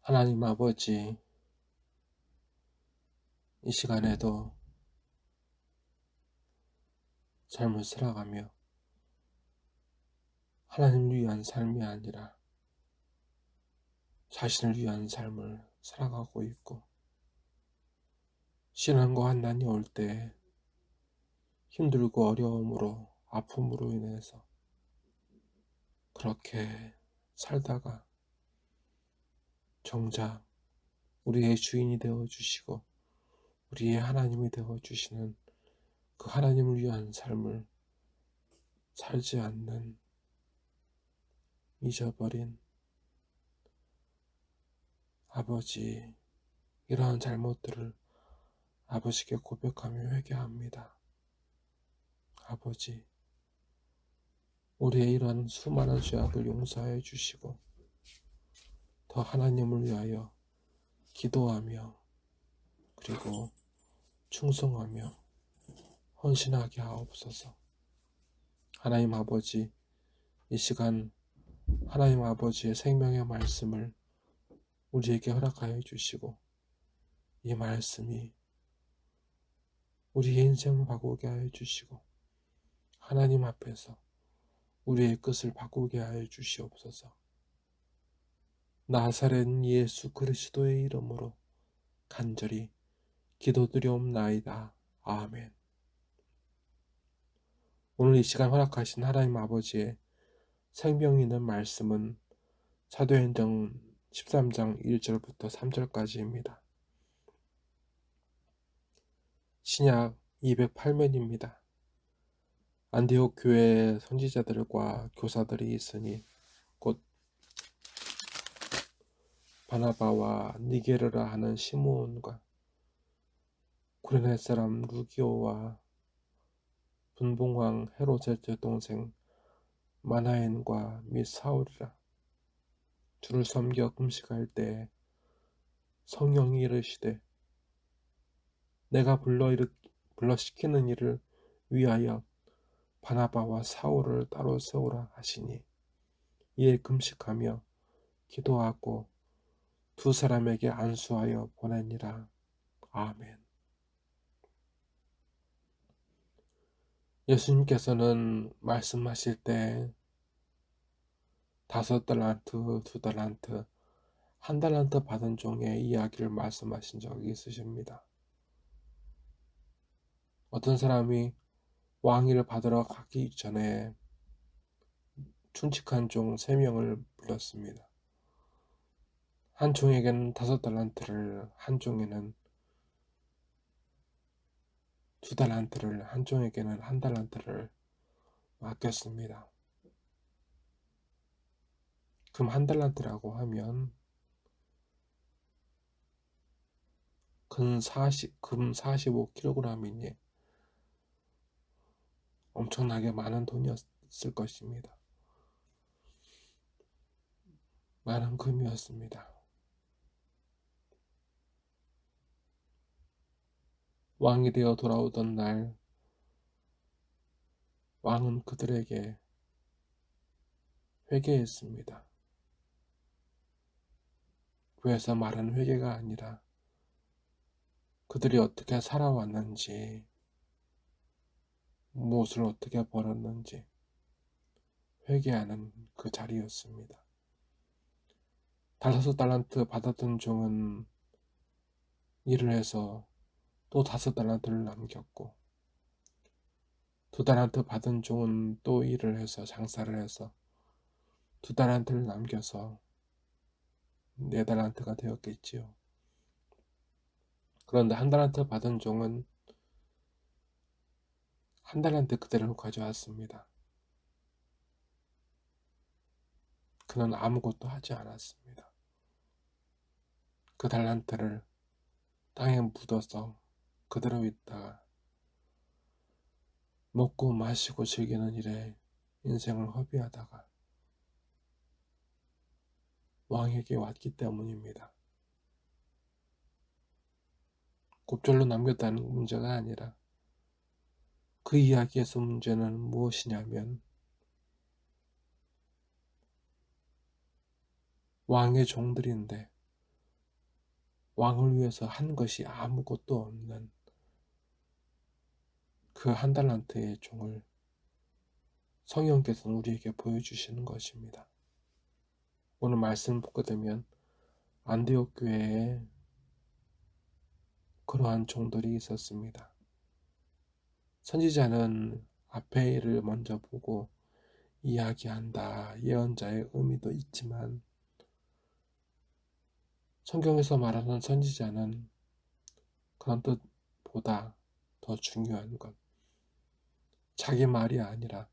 하나님 아버지, 이 시간에도 삶을 살아가며 하나님을 위한 삶이 아니라 자신을 위한 삶을 살아가고 있고, 시련과 환난이 올 때 힘들고 어려움으로 아픔으로 인해서 그렇게 살다가 정작 우리의 주인이 되어주시고 우리의 하나님이 되어주시는 그 하나님을 위한 삶을 살지 않는 잊어버린 아버지, 이러한 잘못들을 아버지께 고백하며 회개합니다. 아버지, 우리의 이러한 수많은 죄악을 용서해 주시고 더 하나님을 위하여 기도하며 그리고 충성하며 헌신하게 하옵소서. 하나님 아버지, 이 시간 하나님 아버지의 생명의 말씀을 우리에게 허락하여 주시고 이 말씀이 우리의 인생을 바꾸게 하여 주시고 하나님 앞에서 우리의 끝을 바꾸게 하여 주시옵소서. 나사렛 예수 그리스도의 이름으로 간절히 기도드리옵나이다. 아멘. 오늘 이 시간 허락하신 하나님 아버지의 생명 있는 말씀은 사도행전 13장 1절부터 3절까지입니다. 신약 208면입니다. 안디옥 교회에 선지자들과 교사들이 있으니 곧 바나바와 니게르라 하는 시므온과 구레네 사람 루기오와 분봉왕 헤롯의 동생 마나엔과 및 사울이라. 주를 섬겨 금식할 때 성령이 이르시되 내가 불러 시키는 일을 위하여 바나바와 사울을 따로 세우라 하시니 이에 금식하며 기도하고 두 사람에게 안수하여 보내니라. 아멘. 예수님께서는 말씀하실 때 5달란트, 2달란트, 1달란트 받은 종의 이야기를 말씀하신 적이 있으십니다. 어떤 사람이 왕위를 받으러 가기 전에 춘직한 종 3명을 불렀습니다. 한 종에게는 5달란트를, 한 종에는 2달란트를, 한 종에게는 1달란트를 맡겼습니다. 그럼 1달란트라고 하면 금 45kg이니 엄청나게 많은 돈이었을 것입니다. 많은 금이었습니다. 왕이 되어 돌아오던 날 왕은 그들에게 회개했습니다. 그래서 말은 회개가 아니라 그들이 어떻게 살아왔는지, 무엇을 어떻게 벌었는지 회개하는 그 자리였습니다. 5달란트 받았던 종은 일을 해서 또 5달란트를 남겼고, 2달란트 받은 종은 또 일을 해서 장사를 해서 2달란트를 남겨서 4달란트가 되었겠지요. 그런데 1달란트 받은 종은 1달란트 그대로 가져왔습니다. 그는 아무것도 하지 않았습니다. 그 달란트를 땅에 묻어서 그대로 있다가 먹고 마시고 즐기는 일에 인생을 허비하다가 왕에게 왔기 때문입니다. 곱절로 남겼다는 문제가 아니라 그 이야기에서 문제는 무엇이냐면 왕의 종들인데 왕을 위해서 한 것이 아무것도 없는 그 한 달란트의 종을 성령께서는 우리에게 보여주시는 것입니다. 오늘 말씀 보게 되면 안디옥 교회에 그러한 종들이 있었습니다. 선지자는 앞에 일을 먼저 보고 이야기한다. 예언자의 의미도 있지만 성경에서 말하는 선지자는 그런 뜻보다 더 중요한 것, 자기 말이 아니라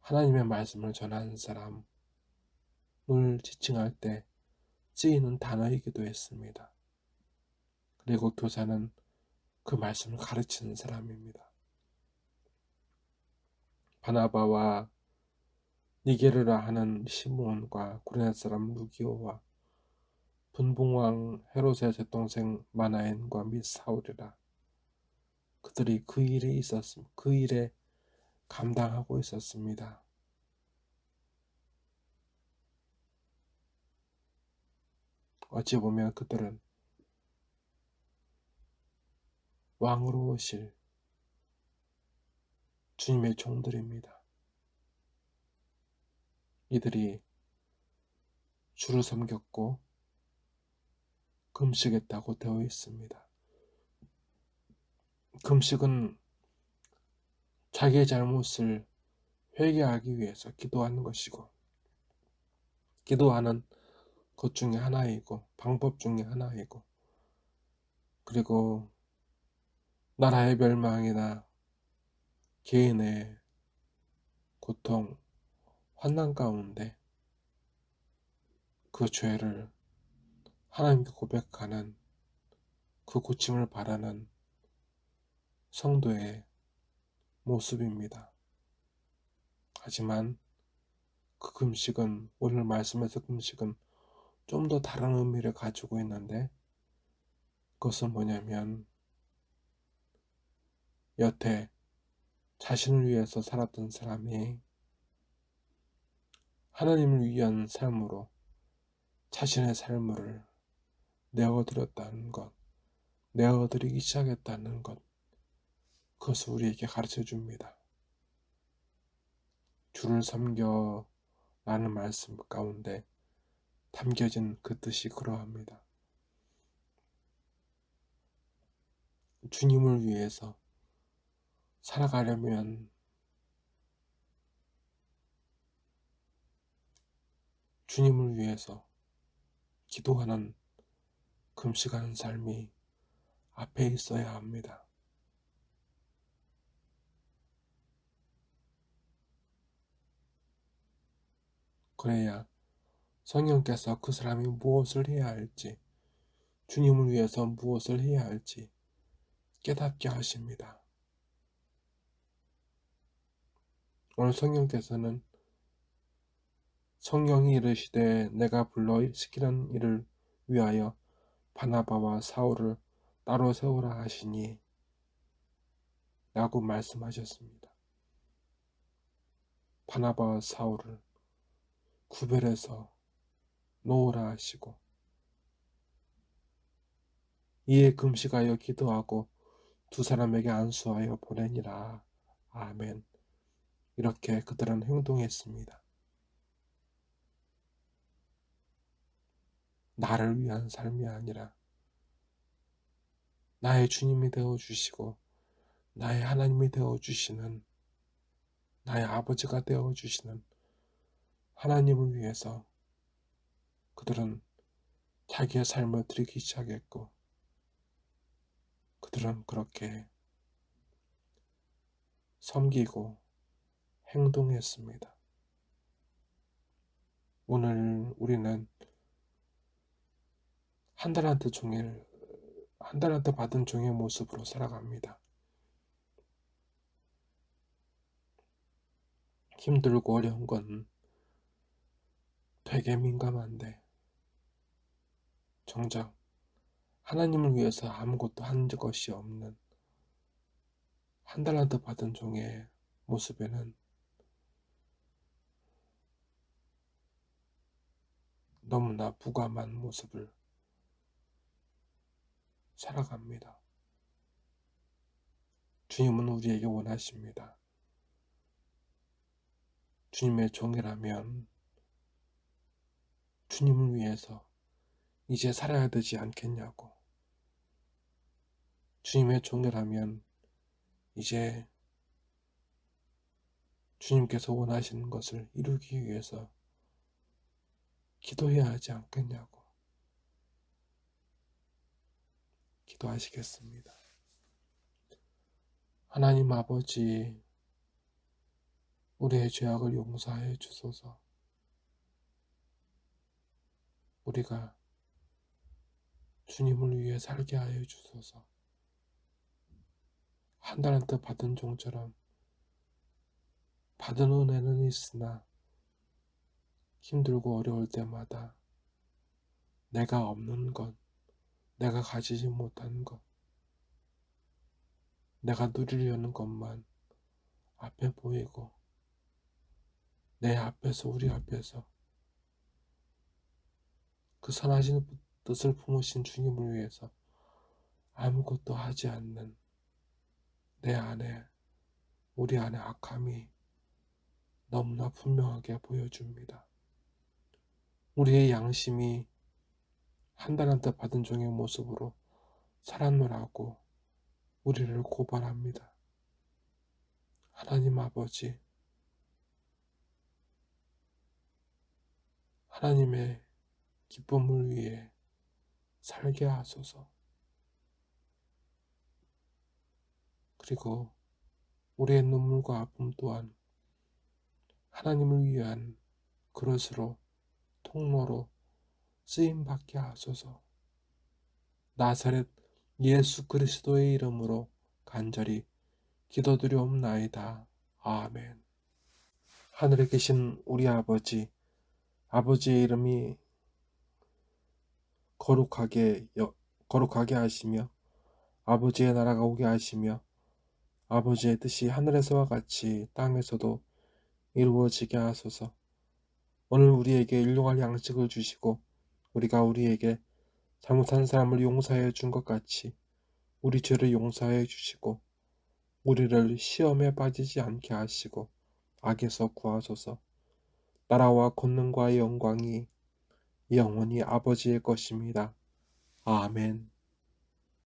하나님의 말씀을 전하는 사람을 지칭할 때 쓰이는 단어이기도 했습니다. 그리고 교사는 그 말씀을 가르치는 사람입니다. 바나바와 니게르라 하는 시므온과 구레네 사람 루기오와 분봉왕 헤롯의 맏동생 마나엔과 및 사울이라. 그들이 그 일에 감당하고 있었습니다. 어찌 보면 그들은 왕으로 오실 주님의 종들입니다. 이들이 주를 섬겼고 금식했다고 되어 있습니다. 금식은 자기의 잘못을 회개하기 위해서 기도하는 것이고, 기도하는 것 중에 하나이고, 방법 중에 하나이고, 그리고 나라의 멸망이나 개인의 고통, 환난 가운데 그 죄를 하나님께 고백하는, 그 고침을 바라는 성도의 모습입니다. 하지만 그 금식은, 오늘 말씀에서 금식은 좀 더 다른 의미를 가지고 있는데, 그것은 뭐냐면 여태 자신을 위해서 살았던 사람이 하나님을 위한 삶으로 자신의 삶을 내어드렸다는 것, 내어드리기 시작했다는 것, 그것을 우리에게 가르쳐 줍니다. 주를 섬겨 라는 말씀 가운데 담겨진 그 뜻이 그러합니다. 주님을 위해서 살아가려면 주님을 위해서 기도하는, 금식하는 삶이 앞에 있어야 합니다. 그래야 성령께서 그 사람이 무엇을 해야 할지, 주님을 위해서 무엇을 해야 할지 깨닫게 하십니다. 오늘 성령께서는 성령이 이르시되 내가 불러 시키는 일을 위하여 바나바와 사울을 따로 세우라 하시니 라고 말씀하셨습니다. 바나바와 사울을 구별해서 놓으라 하시고, 이에 금식하여 기도하고 두 사람에게 안수하여 보내니라. 아멘. 이렇게 그들은 행동했습니다. 나를 위한 삶이 아니라 나의 주님이 되어주시고 나의 하나님이 되어주시는, 나의 아버지가 되어주시는 하나님을 위해서 그들은 자기의 삶을 드리기 시작했고, 그들은 그렇게 섬기고 행동했습니다. 오늘 우리는 한 달란트 받은 종의 모습으로 살아갑니다. 힘들고 어려운 건 되게 민감한데, 정작 하나님을 위해서 아무것도 한 것이 없는 한 달란트 받은 종의 모습에는 너무나 무감한 모습을 살아갑니다. 주님은 우리에게 원하십니다. 주님의 종이라면 주님을 위해서 이제 살아야 되지 않겠냐고. 주님의 종이라면 이제 주님께서 원하시는 것을 이루기 위해서 기도해야 하지 않겠냐고. 기도하시겠습니다. 하나님 아버지, 우리의 죄악을 용서하여 주소서. 우리가 주님을 위해 살게 하여 주소서. 한 달란트 받은 종처럼 받은 은혜는 있으나 힘들고 어려울 때마다 내가 없는 것, 내가 가지지 못한 것, 내가 누리려는 것만 앞에 보이고 내 앞에서 우리 앞에서 그 선하신 뜻을 품으신 주님을 위해서 아무것도 하지 않는 내 안에 우리 안에 악함이 너무나 분명하게 보여줍니다. 우리의 양심이 한 달란트 받은 종의 모습으로 살았노라고 우리를 고발합니다. 하나님 아버지, 하나님의 기쁨을 위해 살게 하소서. 그리고 우리의 눈물과 아픔 또한 하나님을 위한 그릇으로, 통로로 쓰임받게 하소서. 나사렛 예수 그리스도의 이름으로 간절히 기도드리옵나이다. 아멘. 하늘에 계신 우리 아버지, 아버지의 이름이 거룩하게 하시며 아버지의 나라가 오게 하시며 아버지의 뜻이 하늘에서와 같이 땅에서도 이루어지게 하소서. 오늘 우리에게 일용할 양식을 주시고 우리가 우리에게 잘못한 사람을 용서해 준 것 같이 우리 죄를 용서해 주시고 우리를 시험에 빠지지 않게 하시고 악에서 구하소서. 나라와 권능과 영광이 영원히 아버지의 것입니다. 아멘.